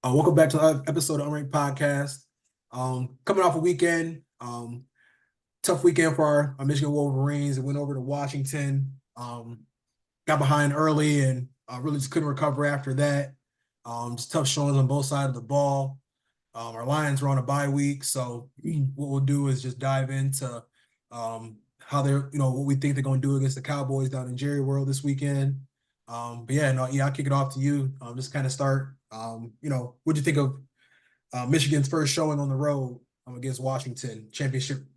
Welcome back to another episode of Unranked Podcast. Coming off a weekend, tough weekend for our Michigan Wolverines. It went over to Washington, got behind early, and really just couldn't recover after that. Just tough showings on both sides of the ball. Our Lions were on a bye week, so what we'll do is just dive into how they're, what we think they're going to do against the Cowboys down in Jerry World this weekend. But yeah, no, yeah, I'll kick it off to you. Just kind of start. What'd you think of Michigan's first showing on the road against Washington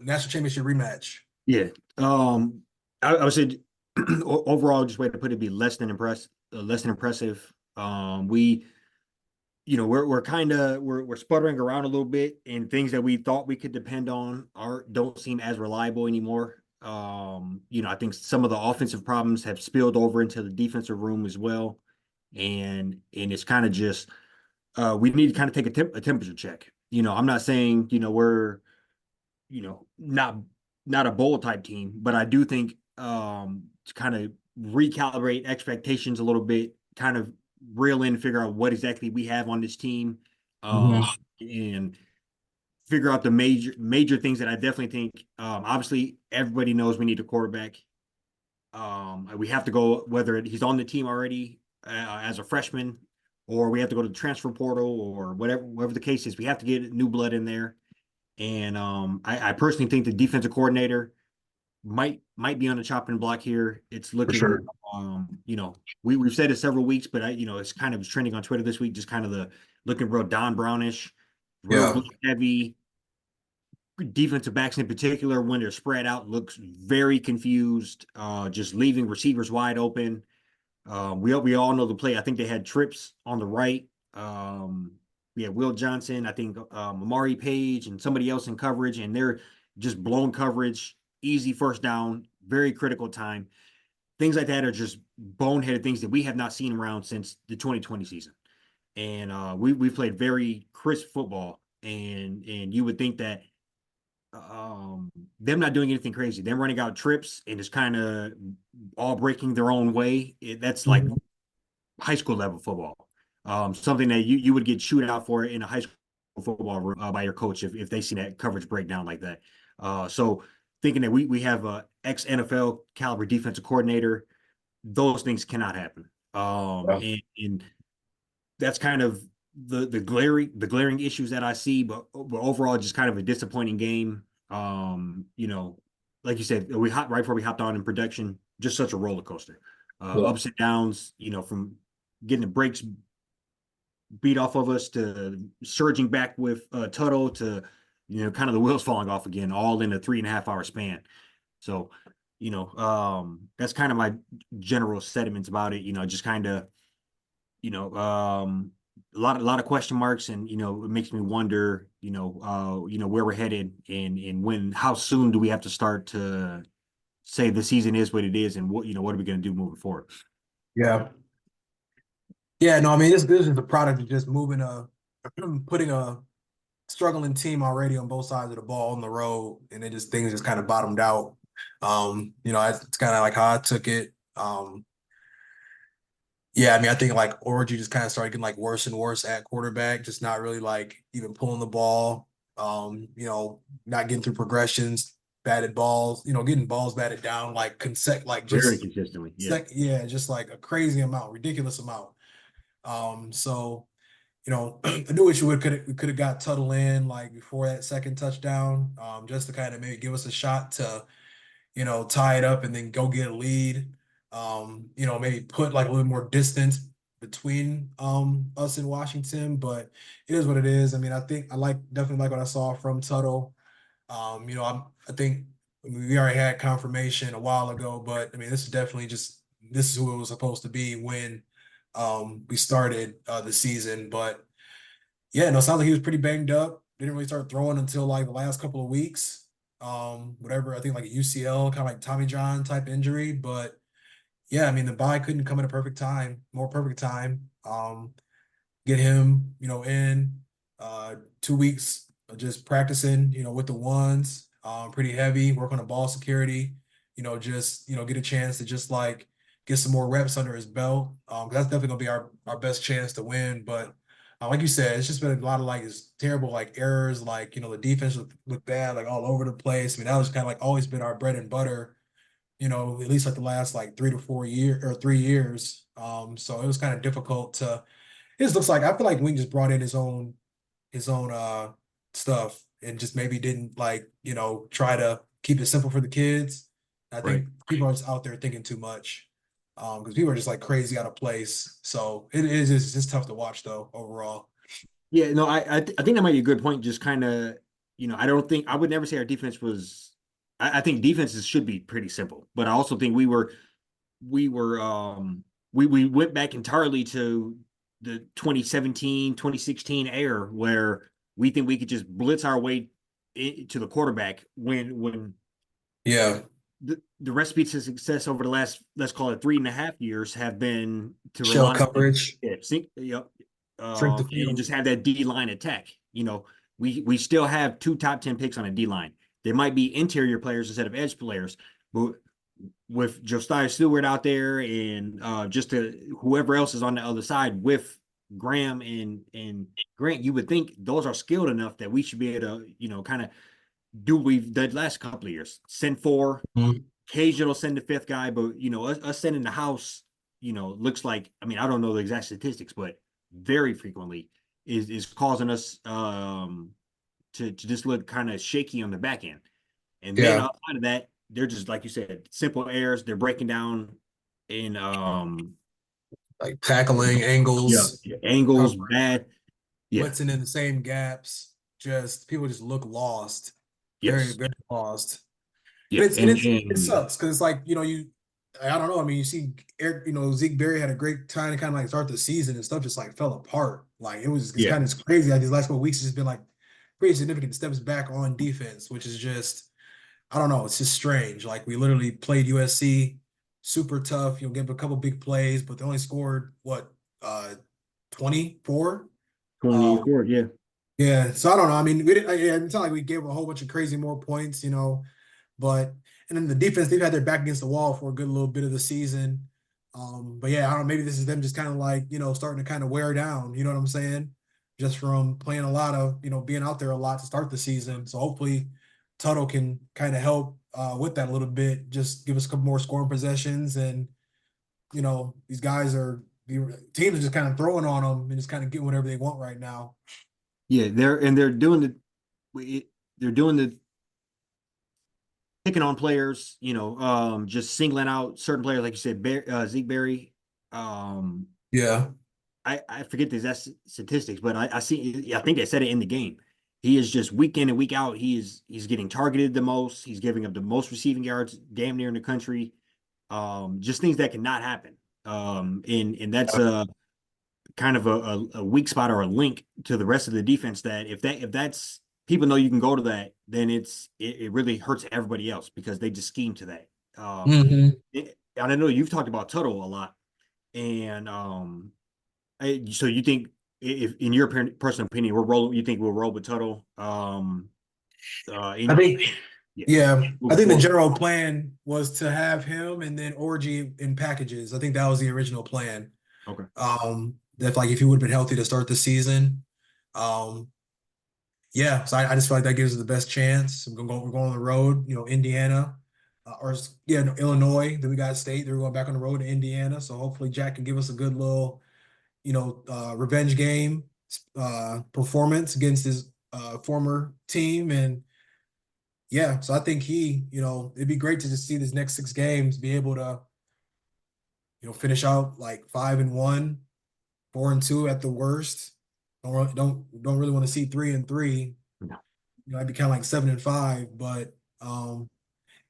national championship rematch? Yeah. I would say overall, just way to put it, be less than impressive. We're kind of we're sputtering around a little bit, and things that we thought we could depend on are don't seem as reliable anymore. I think some of the offensive problems have spilled over into the defensive room as well, and it's kind of just we need to kind of take a temperature check. I'm not saying we're not a bowl type team, but I do think to kind of recalibrate expectations a little bit, kind of reel in, figure out what exactly we have on this team, um, Mhm. and figure out the major things that I definitely think. Obviously, everybody knows we need a quarterback. We have to go whether he's on the team already as a freshman, or we have to go to the transfer portal, or whatever the case is. We have to get new blood in there. And I personally think the defensive coordinator might be on the chopping block here. It's For looking, sure. we've said it several weeks, but it's kind of trending on Twitter this week. Just kind of the looking real Don Brownish, real Yeah. blitz heavy. Defensive backs in particular, when they're spread out, looks very confused. Just leaving receivers wide open. We all know the play. I think they had trips on the right. Yeah, Will Johnson, I think Amari Page and somebody else in coverage, and they're just blown coverage, easy first down, very critical time. Things like that are just boneheaded things that we have not seen around since the 2020 season. And we played very crisp football, and you would think that them not doing anything crazy, them running out trips and just kind of all breaking their own way. That's like Mhm. high school level football. Something that you would get chewed out for in a high school football room by your coach if they see that coverage breakdown like that. So thinking that we have a ex NFL caliber defensive coordinator, those things cannot happen. Yeah. And that's kind of the glaring issues that I see, but overall just kind of a disappointing game. Like you said, we hot right before we hopped on in production, just such a roller coaster. Yeah. Ups and downs, from getting the brakes beat off of us to surging back with Tuttle to kind of the wheels falling off again, all in a 3.5 hour span. So, that's kind of my general sentiments about it. Just kind of you know, a lot of question marks, and it makes me wonder, where we're headed, and how soon do we have to start to say the season is what it is, and what are we going to do moving forward? Yeah. Yeah. No, I mean, this is the product of just moving putting a struggling team already on both sides of the ball on the road, and then just things just kind of bottomed out. It's kind of like how I took it. Yeah, I mean, I think like Orgy just kind of started getting like worse and worse at quarterback, just not really like even pulling the ball. Not getting through progressions, batted balls, getting balls batted down like like Very just consistently, yeah. yeah, just like a crazy amount, ridiculous amount. So I knew what you would could we could have got Tuttle in like before that second touchdown, just to kind of maybe give us a shot to tie it up and then go get a lead. Maybe put like a little more distance between us and Washington, but it is what it is. I mean, I think definitely like what I saw from Tuttle. I think we already had confirmation a while ago, but I mean, this is who it was supposed to be when we started the season. But yeah, no, it sounds like he was pretty banged up. Didn't really start throwing until like the last couple of weeks. Whatever, I think like a UCL, kind of like Tommy John type injury. But yeah, I mean the bye couldn't come at a more perfect time. Get him, in 2 weeks of just practicing, with the ones, pretty heavy, work on the ball security, just, get a chance to just like get some more reps under his belt. 'Cause that's definitely gonna be our best chance to win. But Like you said, it's just been a lot of like it's terrible like errors, like the defense look bad, like all over the place. I mean, that was kind of like always been our bread and butter, at least like the last like 3 to 4 year or 3 years. So it was kind of difficult to. It just looks like I feel like Wing just brought in his own stuff and just maybe didn't like try to keep it simple for the kids. I Right. think people are just out there thinking too much because people are just like crazy out of place. So it is just tough to watch though overall. Yeah, no, I think that might be a good point. Just kind of, I don't think I would never say our defense was. I think defenses should be pretty simple, but I also think we went back entirely to the 2017 2016 era where we think we could just blitz our way to the quarterback when Yeah, the recipe to success over the last, let's call it 3.5 years, have been to shell rely on, coverage, yeah, shrink the and field. just have that D line attack. We still have two top 10 picks on a D line. They might be interior players instead of edge players, but with Josiah Stewart out there and just whoever else is on the other side with Graham and Grant, you would think those are skilled enough that we should be able to, kind of do what we've done last couple of years. Send four, Mhm. occasional send the fifth guy, but us sending the house, looks like, I mean, I don't know the exact statistics, but very frequently is causing us to just look kind of shaky on the back end. And then Yeah, outside of that, they're just like you said, simple errors. They're breaking down in like tackling yeah, angles, angles covering, bad. Yeah, blitzing in the same gaps. Just people just look lost, very yes, very lost. And yeah, it's and and it's it and sucks because it's like I don't know. I mean, you see Eric, Zeke Berry had a great time to kind of like start the season and stuff just like fell apart. Like it's yeah, kind of crazy. Like these last couple of weeks, it's just been like pretty significant steps back on defense, which is just I don't know. It's just strange. Like we literally played USC super tough. Give a couple big plays, but they only scored what 24. 24. Yeah, Yeah, so I don't know. I mean, we didn't. Yeah, it's not like we gave a whole bunch of crazy more points, But and then the defense, they've had their back against the wall for a good little bit of the season. But yeah, I don't know. Maybe this is them just kind of like starting to kind of wear down. You know what I'm saying? Just from playing a lot of being out there a lot to start the season. So hopefully, Tuttle can kind of help with that a little bit. Just give us a couple more scoring possessions, and these guys are the teams are just kind of throwing on them and just kind of getting whatever they want right now. yeah. They're doing they're doing the picking on players. Just singling out certain players, like you said, Zeke Berry. Um, Yeah. I forget the exact statistics, but I see. I think they said it in the game. He is just week in and week out. He's getting targeted the most. He's giving up the most receiving yards, damn near in the country. Just things that cannot happen. And that's a kind of a weak spot or a link to the rest of the defense. That if that's people know you can go to that, then it really hurts everybody else because they just scheme to that. Hmm. And I know you've talked about Tuttle a lot, and so you think, if in your personal opinion, we're rolling, you think we'll roll with Tuttle? I In think, Yeah, yeah, I moving think the forward. general plan was to have him and then Orgy in packages. I think that was the original plan. Okay. That like if he would have been healthy to start the season. Um, yeah, so I just feel like that gives us the best chance. We're going on the road, Indiana, yeah, no, Illinois. Then we got State. They're going back on the road to Indiana. So hopefully Jack can give us a good little, revenge game performance against his former team. And yeah, so I think it'd be great to just see these next 6 games be able to, finish out like 5-1, 4-2 at the worst. Don't really want to see 3-3. No. I'd be kind of like 7-5, but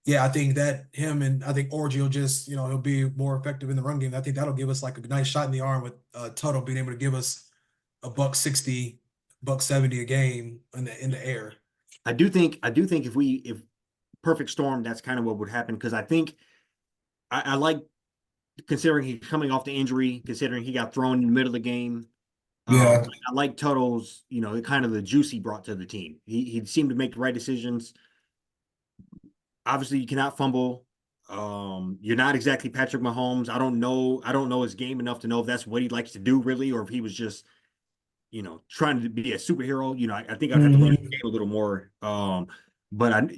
yeah, I think that him and I think Orgy will just, he'll be more effective in the run game. I think that'll give us like a nice shot in the arm with Tuttle being able to give us a buck 60, buck 70 a game in the air. I do think if perfect storm, that's kind of what would happen, because I think I like, considering he's coming off the injury, considering he got thrown in the middle of the game. Yeah. I like Tuttle's, kind of the juice he brought to the team. He seemed to make the right decisions. Obviously, you cannot fumble. You're not exactly Patrick Mahomes. I don't know his game enough to know if that's what he likes to do really, or if he was just, trying to be a superhero. I think I'd have to learn the Mhm. game a little more. But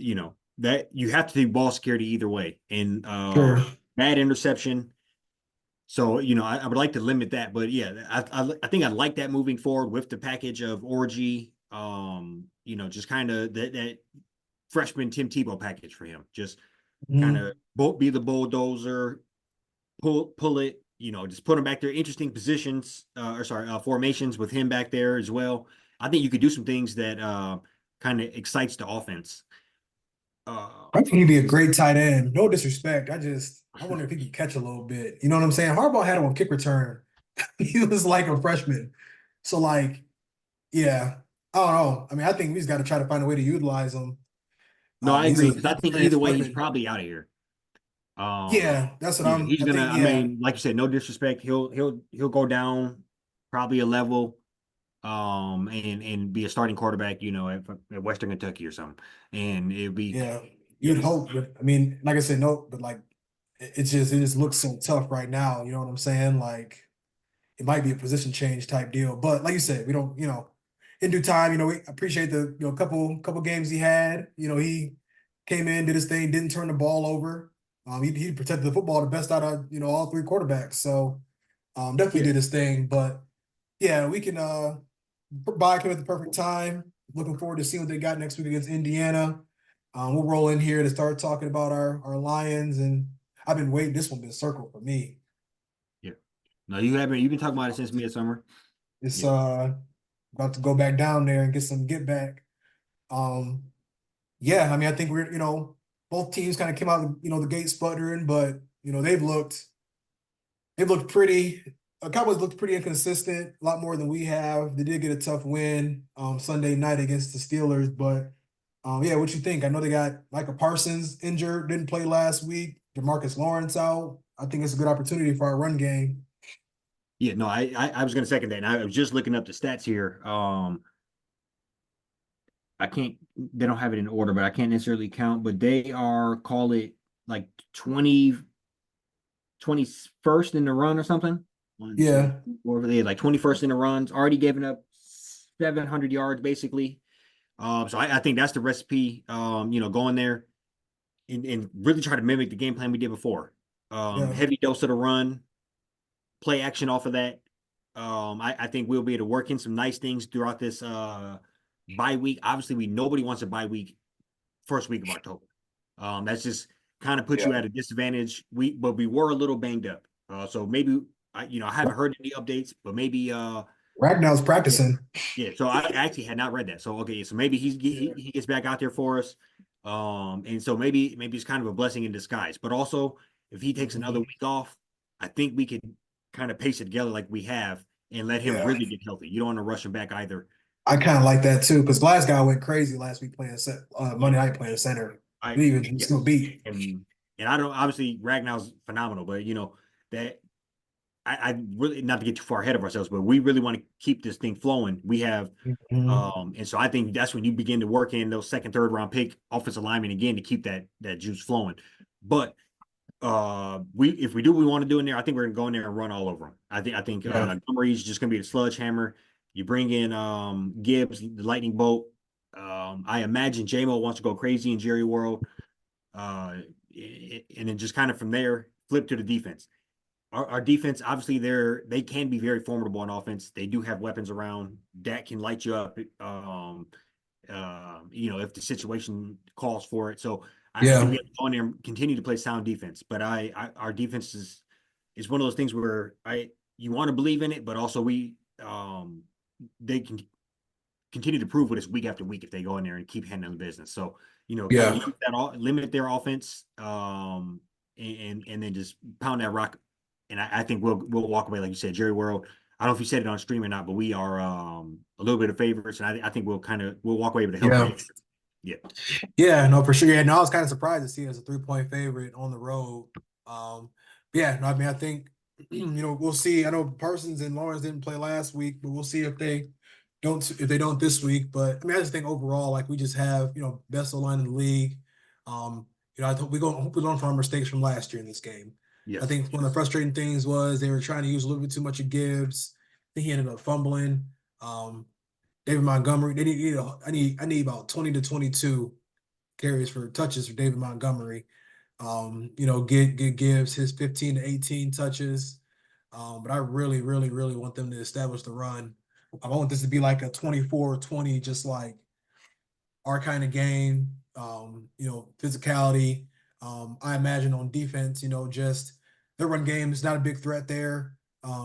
that you have to take ball security either way. And Sure. bad interception. So, I would like to limit that, but yeah, I think I like that moving forward with the package of Orgy. Just kind of that freshman Tim Tebow package for him. Just kind Mhm. of be the bulldozer, pull it, just put him back there. Interesting positions, or sorry, formations with him back there as well. I think you could do some things that kind of excites the offense. Uh, I think he'd be a great tight end. No disrespect. I wonder if he could catch a little bit. You know what I'm saying? Harbaugh had him on kick return. He was like a freshman. So like, yeah, I don't know. I mean, I think we just got to try to find a way to utilize him. no, I He's agree an because I think either experienced way he's weapon. probably out of here. Um, Yeah, that's what yeah, I'm. he's I gonna. think. I Yeah, mean, like you said, no disrespect. He'll go down probably a level, and be a starting quarterback, at Western Kentucky or something, and it'll be yeah. You'd yes, hope, but I mean, like I said, no, but like it just looks so tough right now. You know what I'm saying? Like it might be a position change type deal. But like you said, we don't, in due time, we appreciate the, couple games he had. He came in, did his thing, didn't turn the ball over. He protected the football the best out of, all three quarterbacks. So definitely yeah. did his thing. But yeah, we can buy him at the perfect time. Looking forward to seeing what they got next week against Indiana. We'll roll in here to start talking about our Lions. And I've been waiting. This one been circled for me. Yeah. No, you haven't. You've been talking about it since midsummer. It's Yeah. about to go back down there and get some get back. Um, yeah, I mean, I think both teams kind of came out, the gate sputtering, but they've looked pretty. Cowboys looked pretty inconsistent, a lot more than we have. They did get a tough win Sunday night against the Steelers, but yeah, what you think? I know they got Micah Parsons injured, didn't play last week. Demarcus Lawrence out. I think it's a good opportunity for our run game. Yeah. No, I was going to second that. And I was just looking up the stats here. I can't. They don't have it in order, but I can't necessarily count. But they are call it like 21st in the run or something. One, two, Yeah, four. They had like 21st in the runs. Already given up 700 yards basically. So I think that's the recipe. Going there and really try to mimic the game plan we did before. yeah, Heavy dose of the run, play action off of that. I think we'll be able to work in some nice things throughout this bye week. Obviously, nobody wants a bye week first week of October. That's just kind of puts Yeah. you at a disadvantage. But we were a little banged up. So maybe I haven't heard any updates, but maybe Ragnow's yeah. practicing. Yeah, so I actually had not read that. So okay, so maybe he gets back out there for us. And so maybe it's kind of a blessing in disguise. But also, if he takes another Mhm. week off, I think we could kind of pace it together like we have and let him Yeah. really get healthy. You don't want to rush him back either. I kind of like that too because Glasgow went crazy last week playing Yeah, Monday night playing center. I Didn't even still yes, beat. and I don't obviously Ragnar's phenomenal, but that I really not to get too far ahead of ourselves, but we really want to keep this thing flowing. We have Mhm. and so I think that's when you begin to work in those second, third round pick offensive linemen again to keep that juice flowing. But we if we do what we want to do in there, I think we're gonna go in there and run all over them. I think Yeah, Montgomery's just gonna be the sledgehammer. You bring in Gibbs, the lightning bolt. I imagine JMO wants to go crazy in Jerry World. And then just kind of from there, flip to the defense. Our defense, obviously, they can be very formidable on offense. They do have weapons around that can light you up. If the situation calls for it. So I think we yeah, have to go in there and continue to play sound defense. But our defense is one of those things where you want to believe in it, but also they can continue to prove with us week after week if they go in there and keep handling the business. So kind of yeah, limit their offense, and then just pound that rock. And I think we'll walk away like you said, Jerry World. I don't know if you said it on stream or not, but we are a little bit of favorites, and I think we'll walk away with a healthy yeah, game. Yeah, yeah. No, for sure. Yeah, no, I was kind of surprised to see it as a 3-point favorite on the road. Yeah, no, I mean, I think we'll see. I know Parsons and Lawrence didn't play last week, but we'll see if they don't this week. But I mean, I just think overall, like we just have best O line in the league. Um, I hope we learn from our mistakes from last year in this game. I yes, think one of the frustrating things was they were trying to use a little bit too much of Gibbs. I think he ended up fumbling. Um, David Montgomery, I need about 20 to 22 carries for touches for David Montgomery. Get Gibbs his 15 to 18 touches. But I really, really, really want them to establish the run. I want this to be like a 24-20, just like our kind of game. Physicality. I imagine on defense, just their run game is not a big threat there.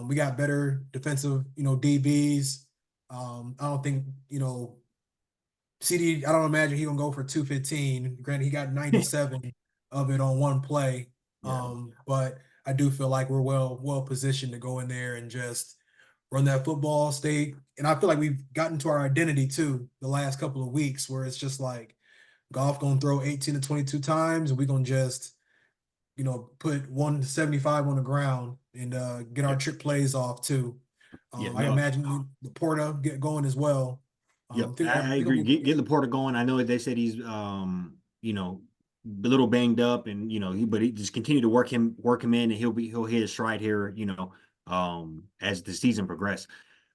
We got better defensive, DBs. I don't think, CD, I don't imagine he gonna go for 215. Granted, he got 97 of it on one play. Yeah. But I do feel like we're well positioned to go in there and just run that football, stay. And I feel like we've gotten to our identity too the last couple of weeks where it's just like golf gonna throw 18 to 22 times, and we're gonna just, put 175 on the ground and get our Yep. trick plays off too. Yeah. I No. imagine the Porta get going as well. Yep. I Think agree. we Get Laporta going. I know they said he's a little banged up, and but he just continue to work him in, and he'll hit his stride here. As the season progresses.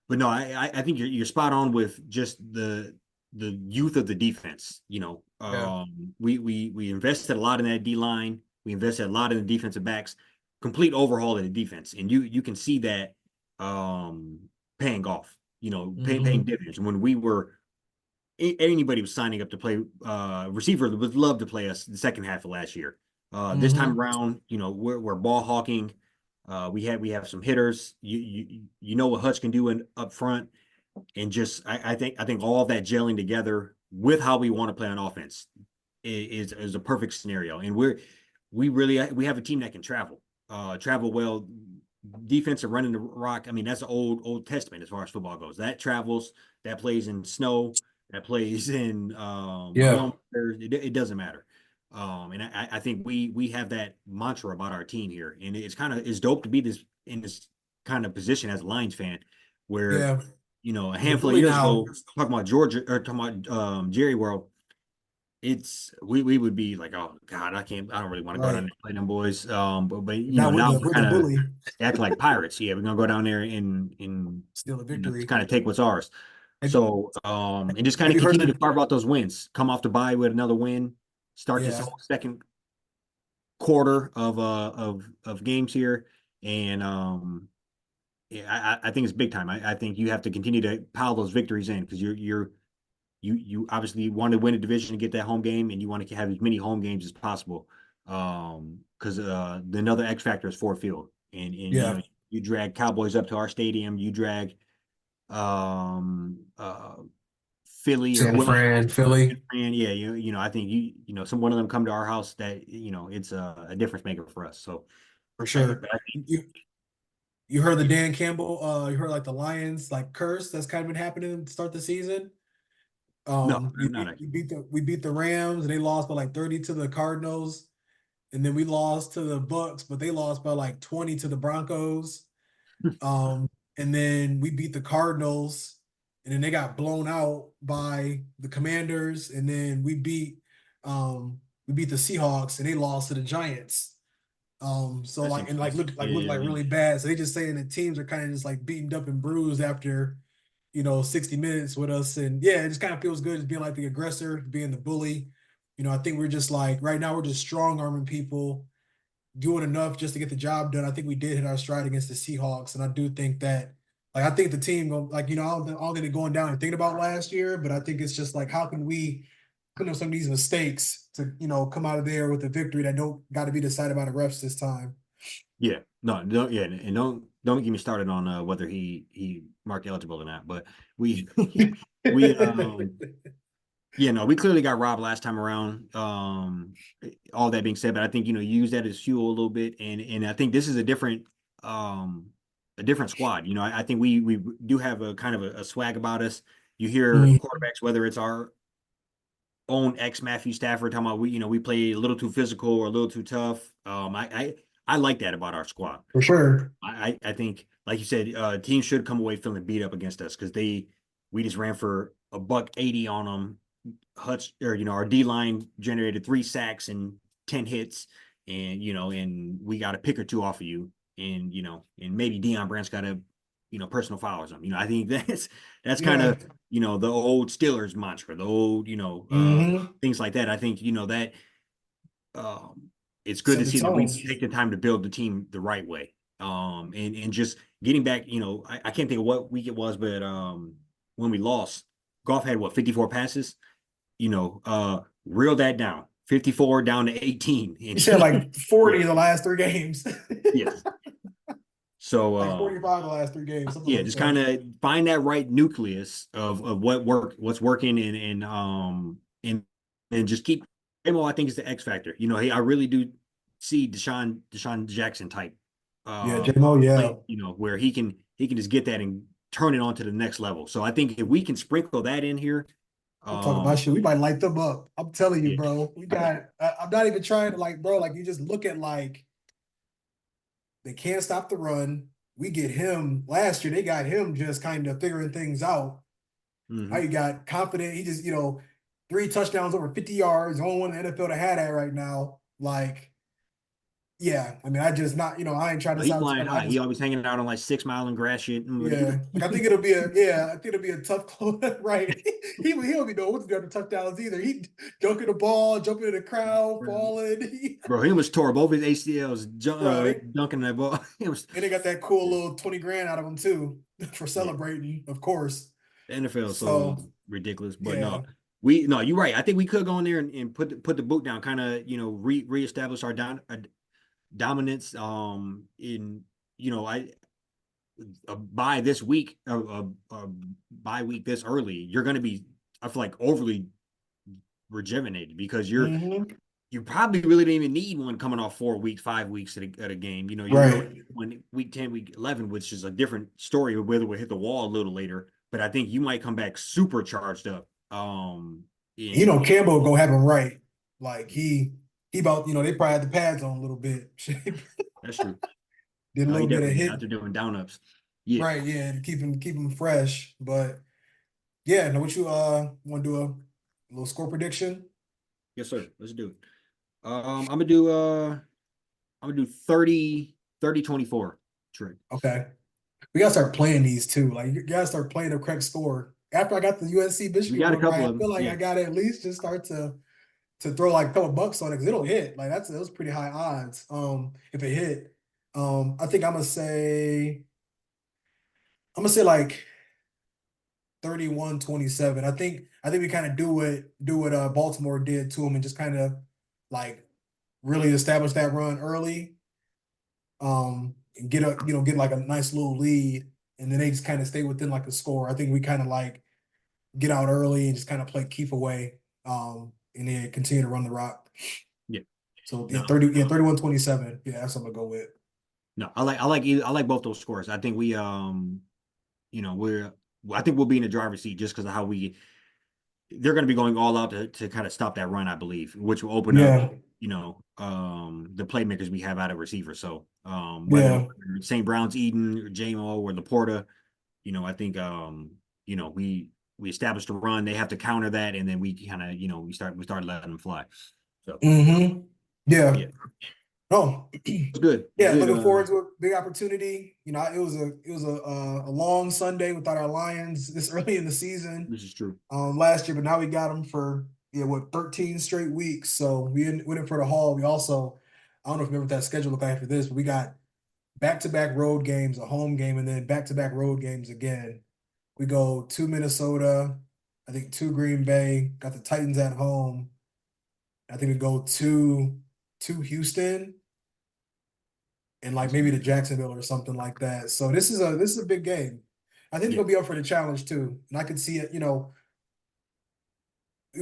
But no, I think you're spot on with just the youth of the defense. yeah. We invested a lot in that D line. We invested a lot in the defensive backs. Complete overhaul of the defense, and you can see that um, paying off. Paying Hmm. dividends. When we were anybody was signing up to play receiver would love to play us the second half of last year. This time Hmm. around, we're ball hawking. We have some hitters. You know what Hutch can do up front, and just I think all that gelling together with how we want to play on offense is a perfect scenario. And we have a team that can travel well. Defense and running the rock. I mean, that's an old testament as far as football goes. That travels. That plays in snow. That plays in Yeah. warm weather. It doesn't matter. And I think we have that mantra about our team here, and it's dope to be in this kind of position as a Lions fan, where Yeah. a The handful of bully years now. ago, talking about Georgia or talking about Jerry World, we would be like, oh God, I don't really want to go down there Right. and play them boys. But Now now we're we're the kind of bully. acting like pirates. Yeah, we're gonna go down there and Still a to victory. kind of take what's ours. Have, So and just kind have of you heard of continue to the carve out those wins. Come off the bye with another win. Start this yeah. whole second quarter of games here, and yeah, I think it's big time. I think you have to continue to pile those victories in because you obviously want to win a division and get that home game, and you want to have as many home games as possible. Because the another X factor is Ford Field, and Yeah. you drag Cowboys up to our stadium, you drag um uh Philly or San whoever, Fran, Philly, and yeah, I think some one of them come to our house that it's a difference maker for us. So for I, sure. I You you heard the Dan Campbell, you heard like the Lions like curse that's kind of been happening to start the season. no, We not beat, actually. we beat the Rams and they lost by like 30 to the Cardinals. And then we lost to the Bucks, but they lost by like 20 to the Broncos. Um, and then we beat the Cardinals, and then they got blown out by the Commanders, and then we beat the Seahawks, and they lost to the Giants. So That's like and like interesting. look Yeah, like yeah, really bad. So they just saying that teams are kind of just like beaten up and bruised after 60 minutes with us. And yeah, it just kind of feels good just being like the aggressor, being the bully. I think we're just like right now we're just strong arming people doing enough just to get the job done. I think we did hit our stride against the Seahawks, and I do think that, like, I think the team, I don't think they're going down and thinking about last year, but I think it's just like, how can we clean up some of these mistakes to, come out of there with a victory that don't got to be decided by the refs this time. yeah. No, no, yeah, and don't get me started on whether he marked eligible or not. But we we yeah, no, we clearly got robbed last time around. All that being said, but I think you use that as fuel a little bit, and I think this is um a different squad. I think we do have a kind of a swag about us. You hear Mm, quarterbacks, whether it's our own ex Matthew Stafford talking about we play a little too physical or a little too tough. I like that about our squad. for sure. I think, like you said, teams should come away feeling beat up against us because we just ran for a buck 80 on them. Hutch or our D line generated 3 sacks and 10 hits, and and we got a pick or two off of you, and and maybe Deion Brandt's got personal fouls them. I think that's kind Yeah. of the old Steelers mantra, the old Hmm. things like that. I think that um, it's good Set to the see that we tone. take the time to build the team the right way. And just getting back, I can't think of what week it was, but when we lost, Golf had what 54 passes. Reel that down, 54 down to 18, and You said like yeah, 40 in the last three games. yes. So Like 45 the last three games, something yeah, like just that. kind of find that right nucleus of what's working, and just keep Amo. I think is the X factor. Hey, I really do see Deshaun Jackson type Yeah, uh JMO, yeah. play, where he can just get that and turn it on to the next level. So I think if we can sprinkle that in here, I'm talking about shit. We might light them up. I'm telling you, yeah, bro. I'm not even trying to like, bro, like you just look at like they can't stop the run. We get him last year. They got him just kind of figuring things out. Now hmm you got confident. He just, three touchdowns over 50 yards. The only one in the NFL to have that right now. Like, yeah. I mean, I just not, I ain't trying to He's sound flying smart. I high. He just, always hanging out on like 6 Mile and grass shit. yeah. Like I think it'll be a, yeah, I think it'll be a tough close, right? He don't be know what to do after touchdowns either. He dunking the ball, jumping in the crowd, falling. Bro, he almost tore both his ACLs Right. dunking that ball. It was And they got that cool little 20 grand out of him too for yeah. celebrating, of course. The NFL is so So ridiculous. But yeah. no, you're right. I think we could go in there and put the boot down, kind of reestablish our dominance. In I by this week, by week this early, you're going to be, I feel like, overly rejuvenated because Hmm. you probably really didn't even need one coming off 4 weeks, 5 weeks at a game. You're Right. ready when week 10, week 11, which is a different story of whether we hit the wall a little later. But I think you might come back super charged up. In Campbell go have him right. Like he about, they probably had the pads on a little bit. That's true. Did a No, he little bit of definitely did hit. out there doing down ups. Yeah. Right, yeah, to keep him fresh. But yeah, know what you want to do a little score prediction? Yes, sir. Let's do it. I'm gonna do 30-24 trick. Okay. We gotta start playing these too. Like you gotta start playing the correct score. After I got the UNC We Michigan got a one right, couple I of feel them. like Yeah. I gotta at least just start to throw like a couple bucks on it because it'll hit. Like those pretty high odds. If it hit. I think I'm gonna say like 31-27. I think we kind of do what Baltimore did to them and just kind of like really establish that run early. And get like a nice little lead, and then they just kind of stay within like a score. I think we kind of like get out early and just kind of play keep away, and then continue to run the rock. Yeah. So yeah, No. 31-27. Yeah, that's what I'm gonna go with. No. I like both those scores. I think we're I think we'll be in the driver's seat just because of how they're going to be going all out to kind of stop that run, I believe, which will open up, Yeah, the playmakers we have out of receiver. So whether yeah. St. Brown's Eden or JMO or Laporta, I think we established a run. They have to counter that, and then we kind of we start letting them fly. So Mm-hmm. Yeah. yeah, Oh, it's good. It's yeah. good. Looking forward to a big opportunity. It was a long Sunday without our Lions this early in the season. This is true. Last year, but now we got them for 13 straight weeks. So went in for the haul. We also, I don't know if you remember what that schedule looked like after this, but we got back-to-back road games, a home game, and then back-to-back road games again. We go to Minnesota, I think to Green Bay, got the Titans at home. I think we go to Houston and like That's maybe good. to Jacksonville or something like that. So this is a big game. I think they're Yeah. gonna be up for the challenge too. And I could see it, we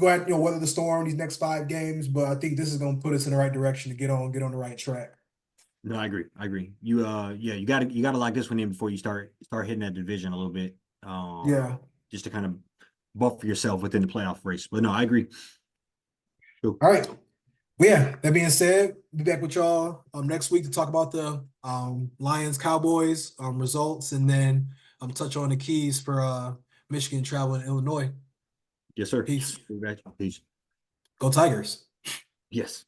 go ahead, weather the storm these next 5 games, but I think this is going to put us in the right direction to get on the right track. No, I agree. I agree. Yeah, you gotta lock this one in before you start hitting that division a little bit. Yeah. Just to kind of buffer yourself within the playoff race. But no, I agree. Cool. All right. Well, yeah. That being said, be back with y'all next week to talk about the Lions Cowboys results, and then touch on the keys for Michigan travel in Illinois. Yes, sir. Peace. Congratulations. Go Tigers. Yes.